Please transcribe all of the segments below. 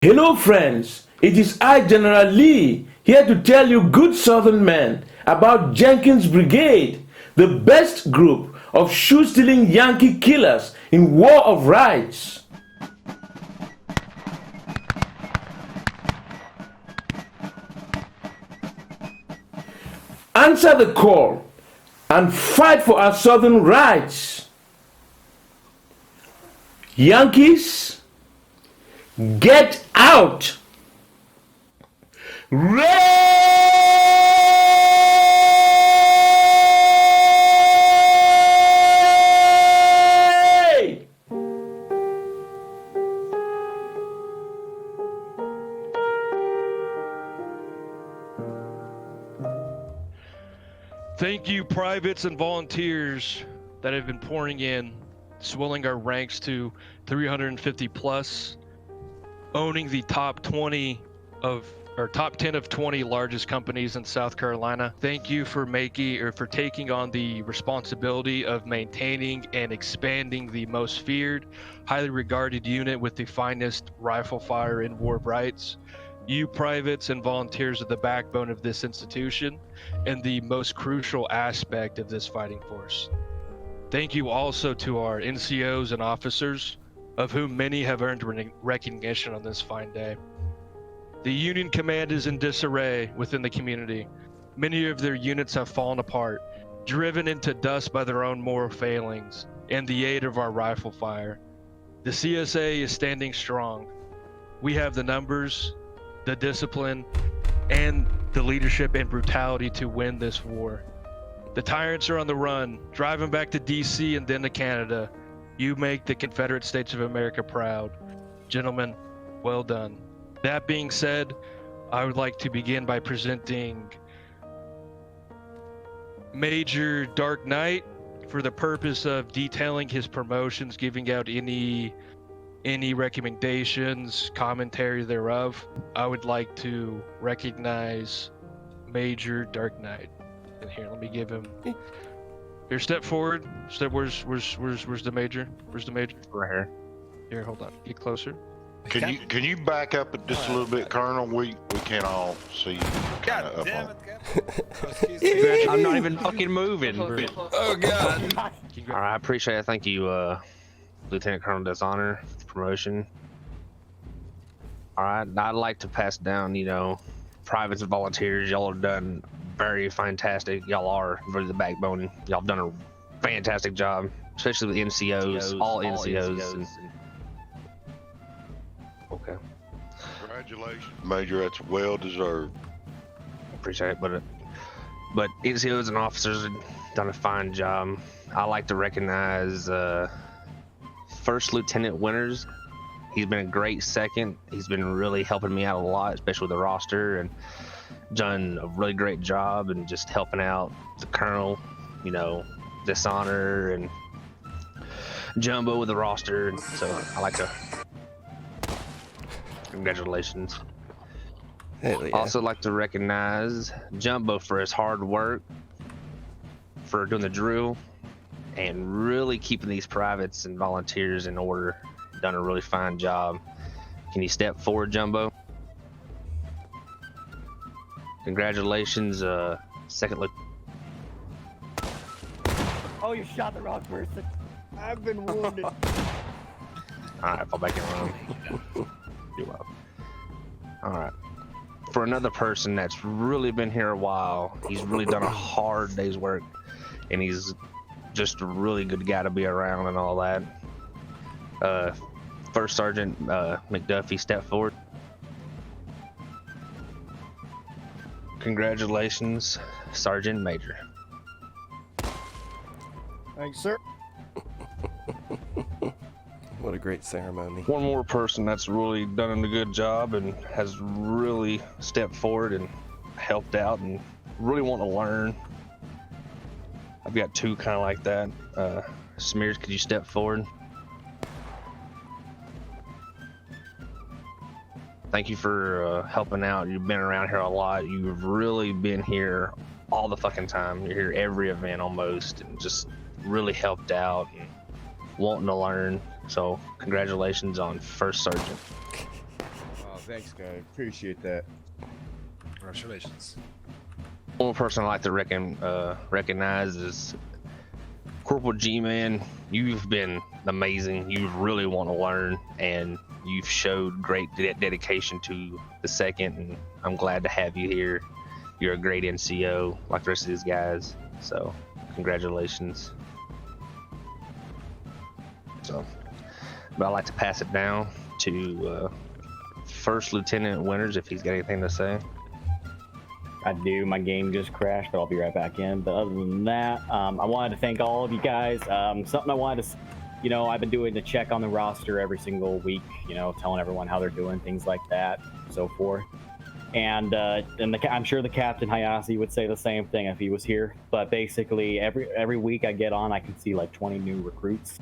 Hello friends, it is I, General Lee, here to tell you good southern men about Jenkins Brigade, the best group of shoe-stealing Yankee killers in War of Rights. Answer the call and fight for our southern rights. Yankees, get out! Ray! Thank you, privates and volunteers that have been pouring in, swelling our ranks to 350 plus, owning the top 10 of 20 largest companies in South Carolina. Thank you for taking on the responsibility of maintaining and expanding the most feared, highly regarded unit with the finest rifle fire in War of Rights. You privates and volunteers are the backbone of this institution and the most crucial aspect of this fighting force. Thank you also to our NCOs and officers, of whom many have earned recognition on this fine day. The Union Command is in disarray within the community. Many of their units have fallen apart, driven into dust by their own moral failings and the aid of our rifle fire. The CSA is standing strong. We have the numbers, the discipline, and the leadership and brutality to win this war. The tyrants are on the run, driving back to DC and then to Canada. You make the Confederate States of America proud. Gentlemen, well done. That being said, I would like to begin by presenting Major Dark Knight for the purpose of detailing his promotions, giving out any recommendations, commentary thereof. I would like to recognize Major Dark Knight. And here, let me give him. Here, step forward. Where's the major? Where's the major? Right here. Here, hold on. Get closer. Can you back up just a little bit, Colonel? We can't all see you. God up damn on. it, I'm not even fucking moving. Oh god. All right, I appreciate it. Thank you, Lieutenant Colonel Dishonor, for the promotion. All right, I'd like to pass down, privates and volunteers. Y'all have done very fantastic. Y'all are really the backbone. Y'all have done a fantastic job, especially with NCOs, all NCOs. Okay. Congratulations, Major. That's well deserved. Appreciate it, but NCOs and officers have done a fine job. I like to recognize First Lieutenant Winters. He's been a great second. He's been really helping me out a lot, especially with the roster, and done a really great job and just helping out the Colonel, Dishonor and Jumbo with the roster. And so I like to congratulations. Hell yeah. Also like to recognize Jumbo for his hard work, for doing the drill, and really keeping these privates and volunteers in order. Done a really fine job. Can you step forward, Jumbo? Congratulations, Second Lieutenant. Oh, you shot the wrong person. I've been wounded. Alright, fall back in line. You're welcome. Alright. For another person that's really been here a while, he's really done a hard day's work, and he's just a really good guy to be around and all that. First Sergeant McDuffie, step forward. Congratulations, Sergeant Major. Thanks, sir. What a great ceremony. One more person that's really done a good job and has really stepped forward and helped out and really want to learn. I've got two kind of like that. Smears, could you step forward? Thank you for helping out. You've been around here a lot. You've really been here all the fucking time. You're here every event almost, and just really helped out and wanting to learn. So congratulations on First Sergeant. Thanks, guy. Appreciate that. Congratulations. One person I like to recognize is Corporal G-Man. You've been amazing. You really want to learn, and you've showed great dedication to the second, and I'm glad to have you here. You're a great NCO, like the rest of these guys, so congratulations. So, but I'd like to pass it down to First Lieutenant Winters if he's got anything to say. I do. My game just crashed, but I'll be right back in. But other than that, I wanted to thank all of you guys. Something I wanted to, I've been doing the check on the roster every single week, telling everyone how they're doing, things like that, so forth. And I'm sure the Captain Hayase would say the same thing if he was here. But basically, every week I get on, I can see like 20 new recruits.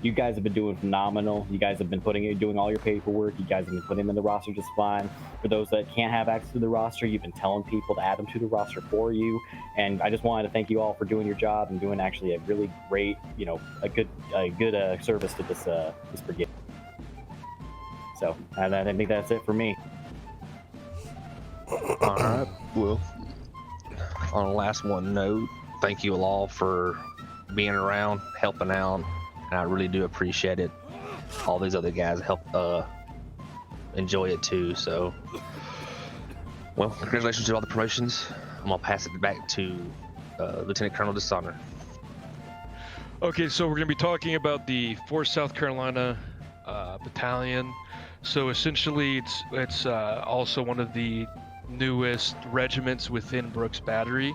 You guys have been doing phenomenal. You guys have been doing all your paperwork. You guys have been putting them in the roster just fine. For those that can't have access to the roster, you've been telling people to add them to the roster for you. And I just wanted to thank you all for doing your job and doing actually a really great, a good service to this brigade. So I think that's it for me. All right. Well, on the last one note, thank you all for being around, helping out. And I really do appreciate it. All these other guys help enjoy it too. So, well, congratulations to all the promotions. I'm gonna pass it back to Lieutenant Colonel Dishonor. Okay, so we're gonna be talking about the 4th South Carolina Battalion. So essentially, it's also one of the newest regiments within Brooks Battery.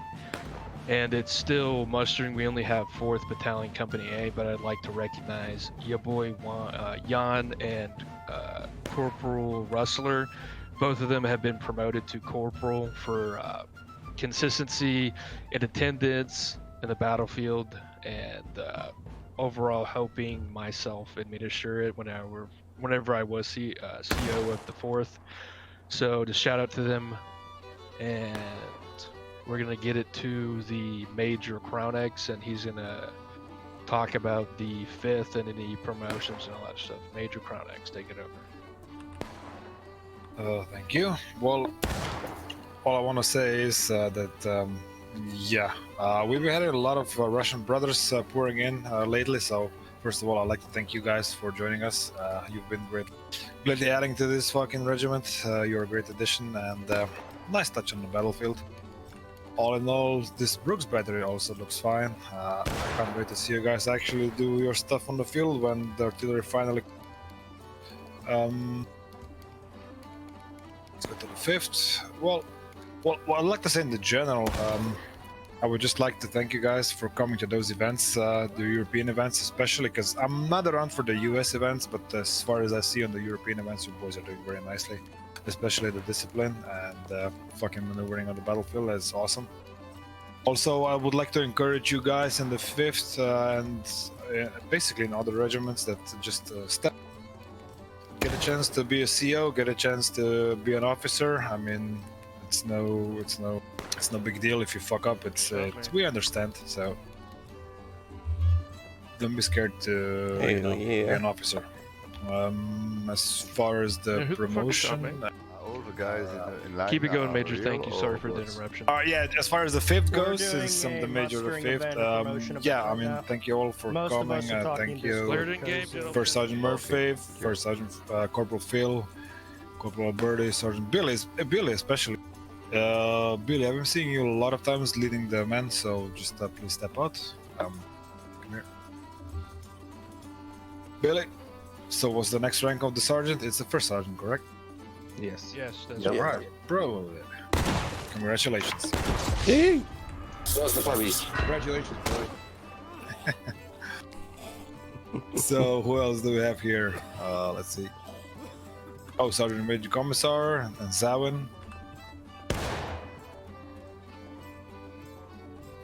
And it's still mustering. We only have 4th Battalion Company A, but I'd like to recognize your boy Jan and Corporal Rustler. Both of them have been promoted to Corporal for consistency in attendance in the battlefield and overall helping myself administer it whenever I was CO of the 4th. So just shout out to them, and we're gonna get it to the Major Crown X, and he's gonna talk about the 5th and any promotions and all that stuff. Major Crown X, take it over. Thank you. Well, all I want to say is that we've had a lot of Russian brothers pouring in lately. So first of all, I'd like to thank you guys for joining us. You've been greatly adding to this fucking regiment. You're a great addition and nice touch on the battlefield. All in all, this Brooks Battery also looks fine. I can't wait to see you guys actually do your stuff on the field when the artillery finally. Let's go to the 5th. Well, I'd like to say in the general, I would just like to thank you guys for coming to those events, the European events especially, because I'm not around for the US events, but as far as I see on the European events, you boys are doing very nicely. Especially the discipline and fucking maneuvering on the battlefield is awesome. Also, I would like to encourage you guys in the 5th and basically in other regiments that just get a chance to be a CO, get a chance to be an officer. I mean, it's no big deal if you fuck up. We understand. So don't be scared to be an officer. As far as the promotion, All the guys in line Keep it going, Major. real Thank you. Sorry or for the what's- interruption. yeah, as far as the 5th We're goes, doing since I'm a the major of the mustering 5th, event, a promotion yeah, event I mean, now. thank you all for Most of coming. us are talking Thank to you, Cleared in game, gentlemen. First Sergeant Murphy, First Sergeant Corporal Phil, Corporal Alberti, Sergeant Billy especially. Billy, I've been seeing you a lot of times leading the men, so just please step out. Come here. Billy, so what's the next rank of the sergeant? It's the first sergeant, correct? Yes. Yes, that's All right. right, bro. Congratulations. Congratulations, boy. So who else do we have here? Let's see. Oh, Sergeant Major Commissar and Zawin.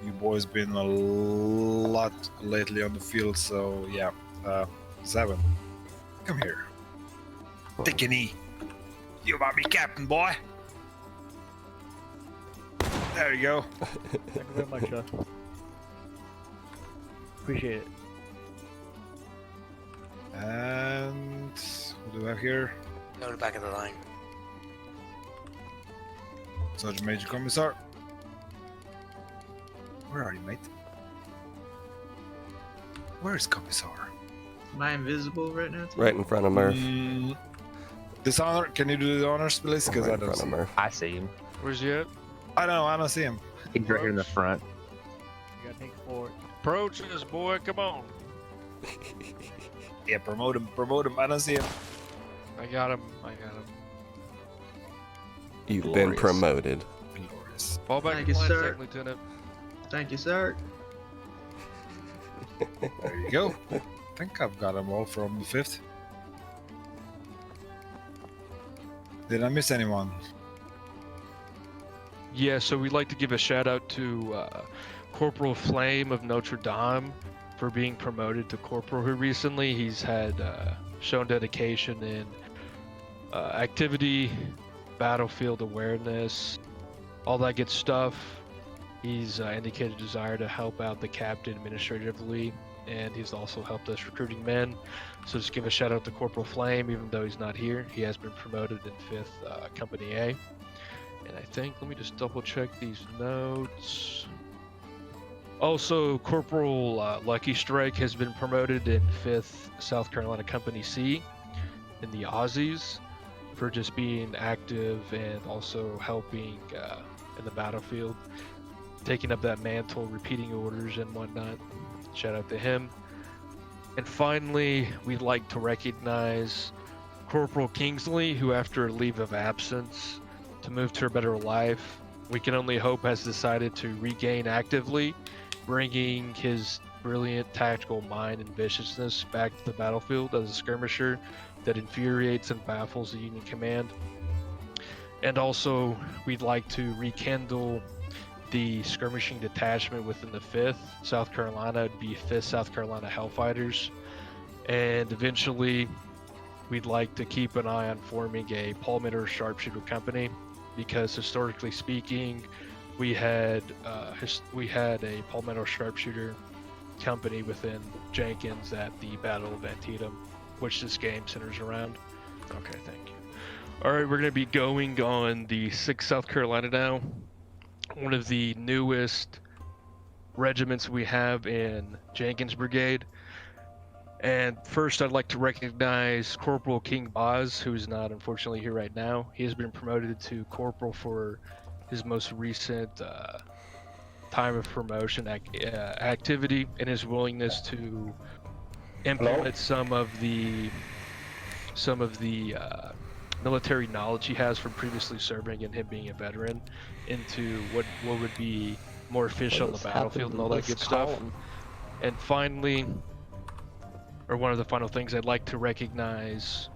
You boys been a lot lately on the field, so yeah. Zawin, come here. Take a knee. You might be captain, boy. There you go. Thank you very much, sir. Appreciate it. And what do we have here? Go to the back of the line. Sergeant Major Commissar. Where are you, mate? Where is Commissar? Am I invisible right now? Right in front of Murph. Dishonor, can you do the honors, please? Because Right I in don't front see of him. Murph. I see him. Where's he at? I don't know, I don't see him. He's right here in the front. You gotta take forward. Approach this boy, come on. Yeah, promote him, I don't see him. I got him. You've been Glorious. promoted. Glorious. Fall back Thank in you, line, sir. Second Lieutenant. Thank you, sir. There you go. I think I've got them all from the 5th. Did I miss anyone? Yeah, so we'd like to give a shout out to Corporal Flame of Notre Dame for being promoted to corporal here recently. He's had shown dedication in activity, battlefield awareness, all that good stuff. He's indicated a desire to help out the captain administratively, and he's also helped us recruiting men. So just give a shout out to Corporal Flame, even though he's not here. He has been promoted in 5th Company A. And I think, let me just double check these notes. Also, Corporal Lucky Strike has been promoted in 5th South Carolina Company C in the Aussies for just being active and also helping in the battlefield, taking up that mantle, repeating orders and whatnot. Shout out to him. And finally, we'd like to recognize Corporal Kingsley, who after a leave of absence to move to a better life, we can only hope has decided to regain actively, bringing his brilliant tactical mind and viciousness back to the battlefield as a skirmisher that infuriates and baffles the Union command. And also, we'd like to rekindle the skirmishing detachment within the 5th South Carolina. It'd be 5th South Carolina Hellfighters. And eventually, we'd like to keep an eye on forming a palmetto sharpshooter company, because historically speaking, we had a palmetto sharpshooter company within Jenkins at the Battle of Antietam, which this game centers around. Okay, thank you. All right, we're going to be going on the 6th South Carolina now, one of the newest regiments we have in Jenkins Brigade. And first, I'd like to recognize Corporal King Boz, who's not unfortunately here right now. He has been promoted to corporal for his most recent time of promotion activity, and his willingness to implement some of the military knowledge he has from previously serving and him being a veteran into what would be more efficient on the battlefield and all that good stuff. And finally, or one of the final things, I'd like to recognize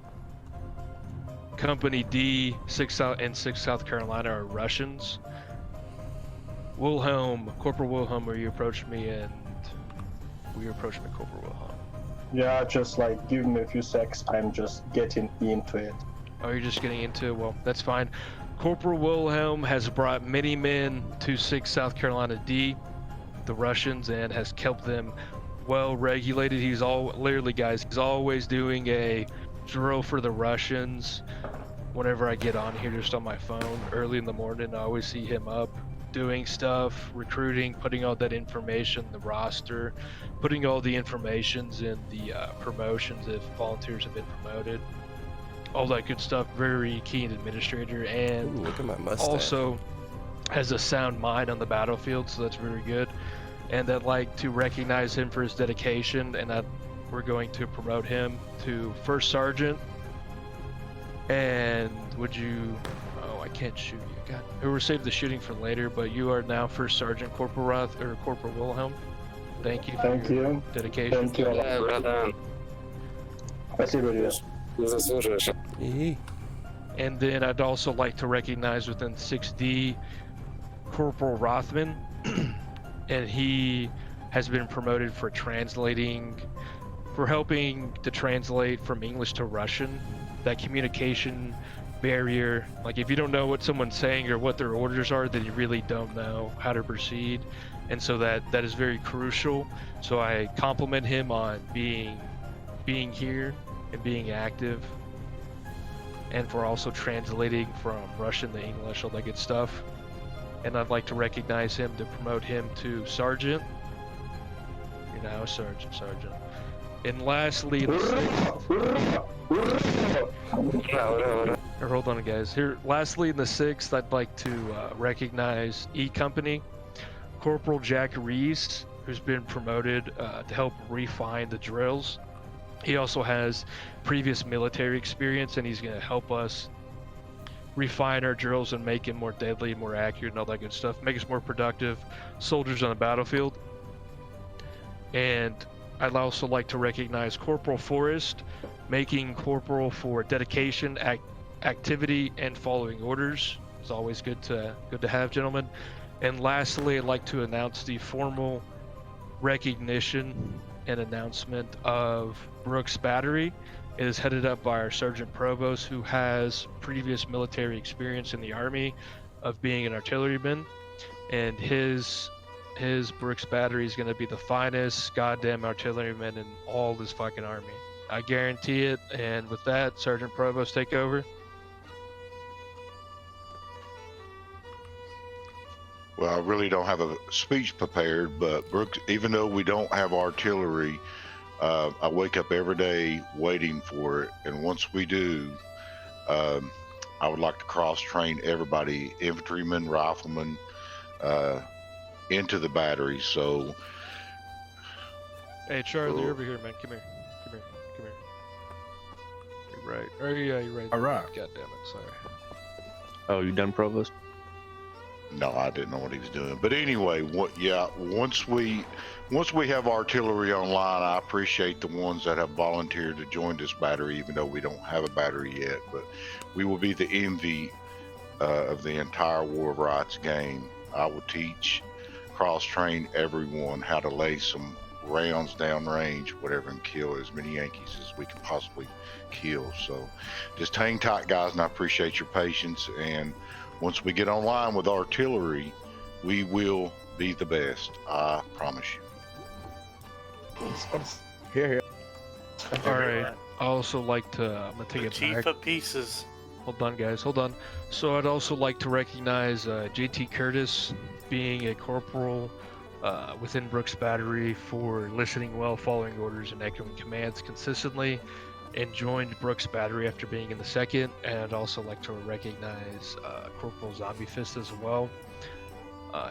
Company D, 6th South Carolina are Russians. Wilhelm, Corporal Wilhelm, where you approached me, and we approached me, Corporal Wilhelm. Yeah, just like give me a few secs. I'm just getting into it. Oh, you're just getting into it? Well, that's fine. Corporal Wilhelm has brought many men to 6th South Carolina D, the Russians, and has kept them well regulated. He's always doing a drill for the Russians. Whenever I get on here just on my phone early in the morning, I always see him up doing stuff, recruiting, putting all that information in the roster, putting all the informations in the promotions if volunteers have been promoted, all that good stuff. Very keen administrator, and Ooh, look at my mustache. also has a sound mind on the battlefield, so that's very good. And I'd like to recognize him for his dedication, and that we're going to promote him to First Sergeant. And would you... Oh, I can't shoot you. God. We will save the shooting for later, but you are now First Sergeant Corporal Roth, or Corporal Wilhelm. Thank you for your dedication. Thank you. Спасибо, ребят. Yee. And then I'd also like to recognize within 6D Corporal Rothman, and he has been promoted for helping to translate from English to Russian. That communication barrier, like if you don't know what someone's saying or what their orders are, then you really don't know how to proceed. And so that is very crucial. So I compliment him on being here and being active. and for also translating from Russian to English, all that good stuff. And I'd like to recognize him to promote him to sergeant. You're now a sergeant. And lastly, in the hold on, guys. Here, lastly, in the 6th, I'd like to recognize E Company, Corporal Jack Reese, who's been promoted to help refine the drills. He also has previous military experience, and he's going to help us refine our drills and make it more deadly, more accurate, and all that good stuff. Make us more productive soldiers on the battlefield. And I'd also like to recognize Corporal Forrest, making corporal for dedication, activity, and following orders. It's always good to have, gentlemen. And lastly, I'd like to announce the formal recognition and announcement of Brooks Battery. It is headed up by our Sergeant Provost, who has previous military experience in the Army of being an artilleryman, and his Brooks Battery is going to be the finest goddamn artilleryman in all this fucking Army. I guarantee it. And with that, Sergeant Provost, take over. Well, I really don't have a speech prepared, but Brooks, even though we don't have artillery, I wake up every day waiting for it. And once we do, I would like to cross-train everybody, infantrymen, riflemen, into the battery. So, hey, Charlie, you're over here, man. Come here. You're right. Oh, yeah, you're right. All right. God damn it. Sorry. Oh, you done, Provost? no, I didn't know what he was doing. But anyway, once we have artillery online, I appreciate the ones that have volunteered to join this battery, even though we don't have a battery yet. But we will be the envy of the entire War of Rights game. I will teach, cross-train everyone how to lay some rounds down range, whatever, and kill as many Yankees as we can possibly kill. So just hang tight, guys, and I appreciate your patience. And once we get online with artillery, we will be the best. I promise you. Here. All right. I also like to. I'm gonna take it Chief back. of Pieces. Hold on, guys. Hold on. So I'd also like to recognize JT Curtis, being a corporal within Brooks Battery, for listening well, following orders, and echoing commands consistently, and joined Brooks Battery after being in the 2nd. And I'd also like to recognize Corporal Zombie Fist as well.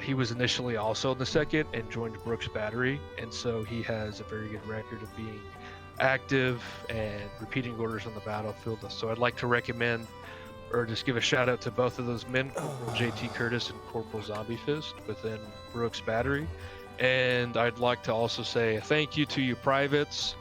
He was initially also in the 2nd and joined Brooks Battery, and so he has a very good record of being active and repeating orders on the battlefield. So I'd like to recommend, or just give a shout out to both of those men, Corporal JT Curtis and Corporal Zombie Fist within Brooks Battery. And I'd like to also say thank you to you privates.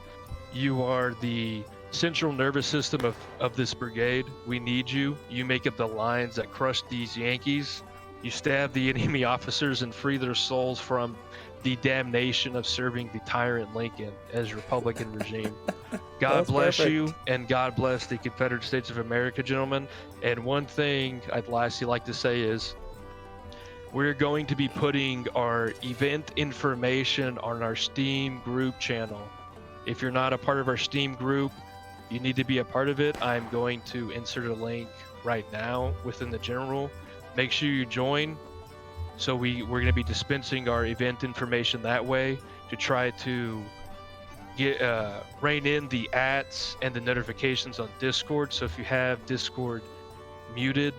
You are the central nervous system of this brigade. We need you. You make up the lines that crush these Yankees. You stab the enemy officers and free their souls from the damnation of serving the tyrant Lincoln as Republican regime. God bless you, and God bless the Confederate States of America, gentlemen. And one thing I'd lastly like to say is, we're going to be putting our event information on our Steam group channel. If you're not a part of our Steam group, you need to be a part of it. I'm going to insert a link right now within the general. Make sure you join. So we're going to be dispensing our event information that way to try to get rein in the ads and the notifications on Discord. So if you have Discord muted,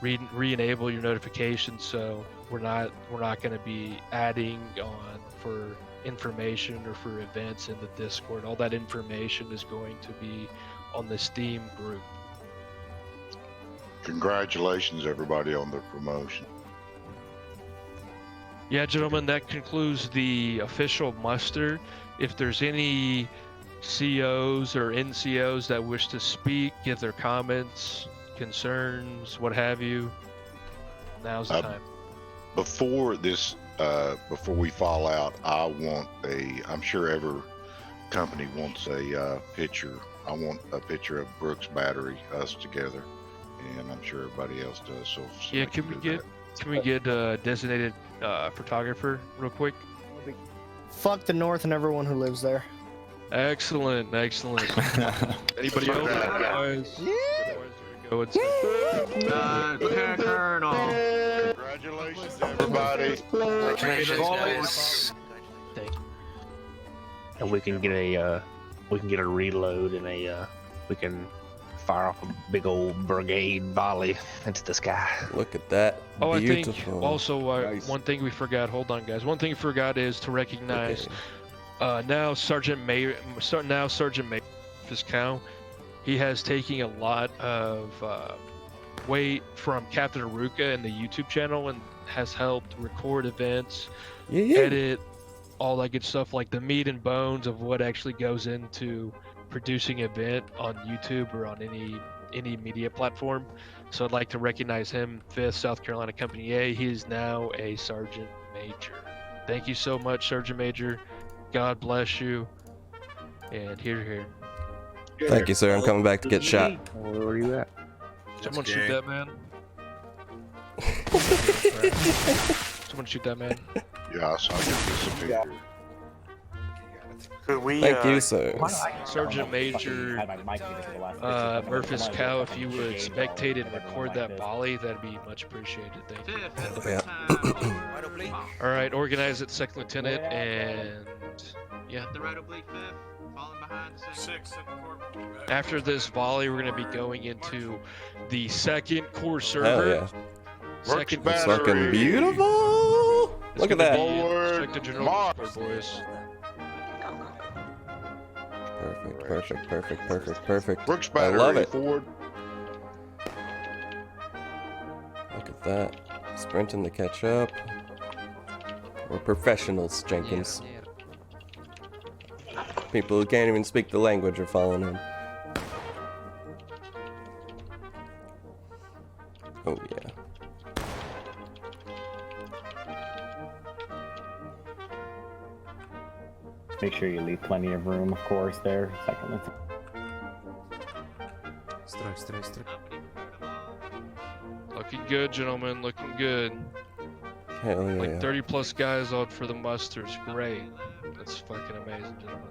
re-enable your notifications, so we're not going to be adding on for information or for events in the Discord. All that information is going to be on the Steam group. Congratulations, everybody, on the promotion. Yeah, gentlemen, that concludes the official muster. If there's any COs or NCOs that wish to speak, give their comments, concerns, what have you, now's the time. Before we fall out, I'm sure every company wants a picture. I want a picture of Brooks Battery, us together, and I'm sure everybody else does. So yeah, can we get a designated photographer real quick? Fuck the North and everyone who lives there. Excellent. Anybody else? Yeah. Go and say. Lieutenant Colonel. Congratulations, everybody. And we can get a reload and we can fire off a big old brigade volley into the sky. Look at that. Oh, Beautiful. I think also Nice. one thing we forgot. Hold on, guys. One thing we forgot is to recognize now Sergeant Fiscal. He has taken a lot of weight from Captain Aruka and the YouTube channel and has helped record events, edit, all that good stuff, like the meat and bones of what actually goes into producing an event on YouTube or on any media platform. So I'd like to recognize him, 5th South Carolina Company A. He is now a Sergeant Major. Thank you so much, Sergeant Major. God bless you. And here. Thank you, sir. I'm coming back to get shot. Where are you at? Someone shoot that man. Someone shoot that man. Yeah, I saw you disappear. Could we, Thank you, sir. Sergeant Major Murphys Cow, if you would spectate and record that volley, that'd be much appreciated. Thank you. Yeah. All right, organize it, Second Lieutenant, and yeah. The right oblique 5th, falling behind the second. 6 and corporal. After this volley, we're going to be going into the second core Hell server. yeah. Second Works It's better. looking beautiful. It's Look at gonna that. be Forward Inspector General march. boys. Perfect. Brooks I battery love it. forward. Look at that. Sprinting to catch up. We're professionals, Jenkins. People who can't even speak the language are following him. Oh yeah. Make sure you leave plenty of room, of course, there. Second Lieutenant. Looking good, gentlemen. Looking good. Hell yeah. Like 30 plus guys on for the musters. Great. That's fucking amazing, gentlemen.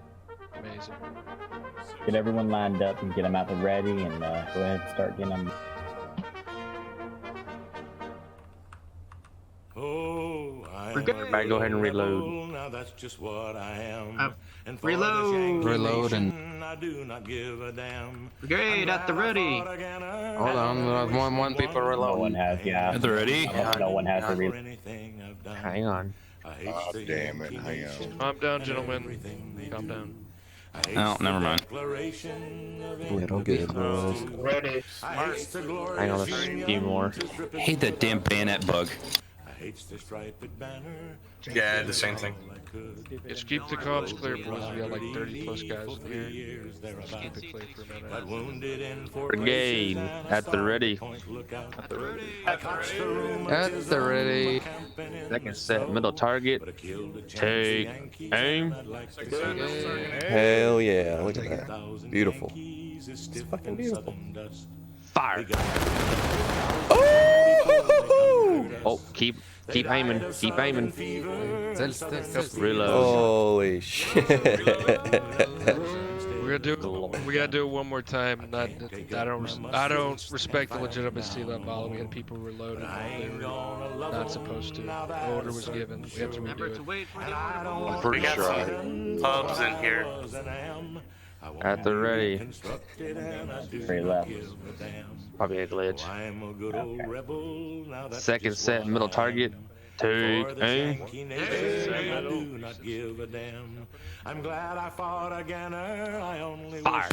Amazing. Get everyone lined up and get them out the ready, and go ahead and start getting them. Everybody go ahead and reload. Now that's just what I am. And for reload. this Reload and- nation, I do not give a damn. Brigade at the ready. Hold on, one people No reload. one has, yeah. At the ready? No one has to read. Hang on. Ah, damn it. Hang on. Calm down, gentlemen. Calm down. Oh, never mind. Little good boys. Ready. Hang on, there's a few more. Hate that damn bayonet bug. Yeah, the same thing. Just keep the comms clear, boys. We got like 30 plus guys in here. Just keep it clear for a minute. Brigade at the ready. At the ready. Second set, middle target. Take aim. Hell yeah. Look at that. Beautiful. It's fucking beautiful. Fire. Oh, keep aiming. Keep aiming. Reload. Holy shit. We gotta do it one more time. I don't respect the legitimacy of that volley. We had people reloaded. They were not supposed to. The order was given. We have to Remember redo to it. wait for the order. I'm pretty sure I Pubs in here. At the ready. Three left. Probably a glitch. Second set, middle target. Take aim. Fire.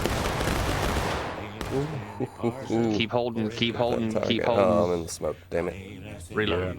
Keep holding, keep holding, keep Oh, I'm holding. in the smoke. Damn it. Reload.